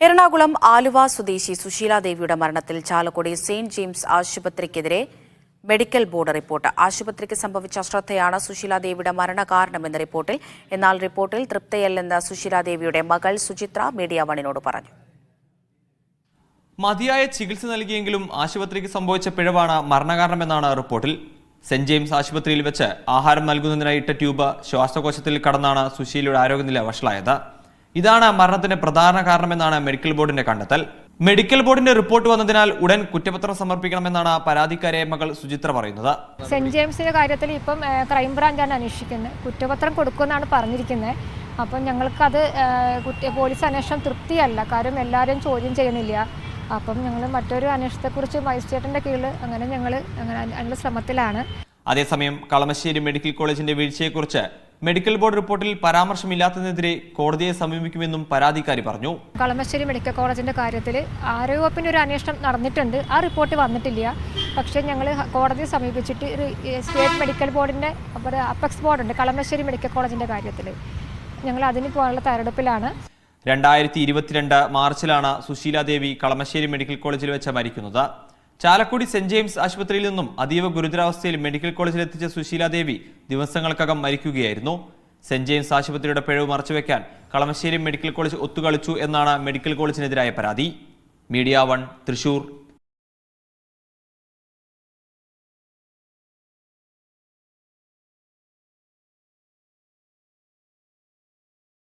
എറണാകുളം ആലുവ സ്വദേശി സുശീല ദേവിയുടെ മരണത്തിൽ ചാലക്കുടി സെയിന്റ് ജെയിംസ് ആശുപത്രിക്കെതിരെ മെഡിക്കൽ ബോർഡ് റിപ്പോർട്ട്. ആശുപത്രിക്ക് സംഭവിച്ച അശ്രദ്ധയാണ് സുശീല ദേവിയുടെ മരണകാരണമെന്ന റിപ്പോർട്ടിൽ. എന്നാൽ റിപ്പോർട്ടിൽ തൃപ്തയല്ലെന്ന് സുശീല ദേവിയുടെ മകൾ സുചിത്ര മീഡിയ വണ്ണിനോട് പറഞ്ഞു. മതിയായ ചികിത്സ നൽകിയെങ്കിലും ആശുപത്രിക്ക് സംഭവിച്ച പിഴവാണ് മരണകാരണമെന്നാണ് റിപ്പോർട്ടിൽ. സെന്റ് ജെയിംസ് ആശുപത്രിയിൽ വെച്ച് ആഹാരം നൽകുന്നതിനായി ഇട്ട ട്യൂബ് ശ്വാസകോശത്തിൽ കടന്നാണ് സുശീലയുടെ ആരോഗ്യനില വഷളായത്. ഇതാണ് മരണത്തിന് പ്രധാന കാരണമെന്നാണ് മെഡിക്കൽ ബോർഡിന്റെ കണ്ടെത്തൽ. മെഡിക്കൽ ബോർഡിന്റെ റിപ്പോർട്ട് വന്നതിനാൽ ഉടൻ കുറ്റപത്രം സമർപ്പിക്കണമെന്നാണ് പരാതിക്കാരിയായ മകൾ സുചിത്ര പറയുന്നത്. സെന്റ് ജെയിംസിന്റെ കാര്യത്തിൽ ഇപ്പം ക്രൈംബ്രാഞ്ചാണ് അന്വേഷിക്കുന്നത്. കുറ്റപത്രം കൊടുക്കുമെന്നാണ് പറഞ്ഞിരിക്കുന്നത്. അപ്പം ഞങ്ങൾക്കത് പോലീസ് അന്വേഷണം തൃപ്തിയല്ല. കാര്യം എല്ലാവരും ചോദ്യം ചെയ്യുന്നില്ല. അപ്പം ഞങ്ങൾ മറ്റൊരു അന്വേഷണത്തെക്കുറിച്ച് മജിസ്ട്രേറ്റിന്റെ കീഴിൽ ഞങ്ങൾ അതിനുള്ള ശ്രമത്തിലാണ്. അതേസമയം കളമശ്ശേരി മെഡിക്കൽ കോളേജിന്റെ വീഴ്ചയെക്കുറിച്ച് മെഡിക്കൽ ബോർഡ് റിപ്പോർട്ടിൽ പരാമർശമില്ലാത്തതിനെതിരെ കോടതിയെ സമീപിക്കുമെന്നും പരാതിക്കാരി പറഞ്ഞു. കളമശ്ശേരി മെഡിക്കൽ കോളേജിന്റെ കാര്യത്തിൽ ആരോഗ്യവകുപ്പിന്റെ ഒരു അന്വേഷണം നടന്നിട്ടുണ്ട്. ആ റിപ്പോർട്ട് വന്നിട്ടില്ല. പക്ഷേ ഞങ്ങൾ കോടതിയെ സമീപിച്ചിട്ട് സ്റ്റേറ്റ് മെഡിക്കൽ ബോർഡിന്റെ അപ്പെക്സ് ബോർഡുണ്ട് കളമശ്ശേരി മെഡിക്കൽ കോളേജിന്റെ കാര്യത്തിൽ. ഞങ്ങൾ അതിന് പോകാനുള്ള തയ്യാറെടുപ്പിലാണ്. 2022 മാർച്ചിലാണ് സുശീല ദേവി കളമശ്ശേരി മെഡിക്കൽ കോളേജിൽ വെച്ച് മരിക്കുന്നത്. ചാലക്കുടി സെന്റ് ജെയിംസ് ആശുപത്രിയിൽ നിന്നും അതീവ ഗുരുതരാവസ്ഥയിൽ മെഡിക്കൽ കോളേജിൽ എത്തിച്ച സുശീല ദേവി ദിവസങ്ങൾക്കകം മരിക്കുകയായിരുന്നു. സെന്റ് ജെയിംസ് ആശുപത്രിയുടെ പിഴവ് മറച്ചുവെക്കാൻ കളമശ്ശേരി മെഡിക്കൽ കോളേജ് ഒത്തുകളിച്ചു എന്നാണ് മെഡിക്കൽ കോളേജിനെതിരായ പരാതി. മീഡിയ 1 തൃശൂർ.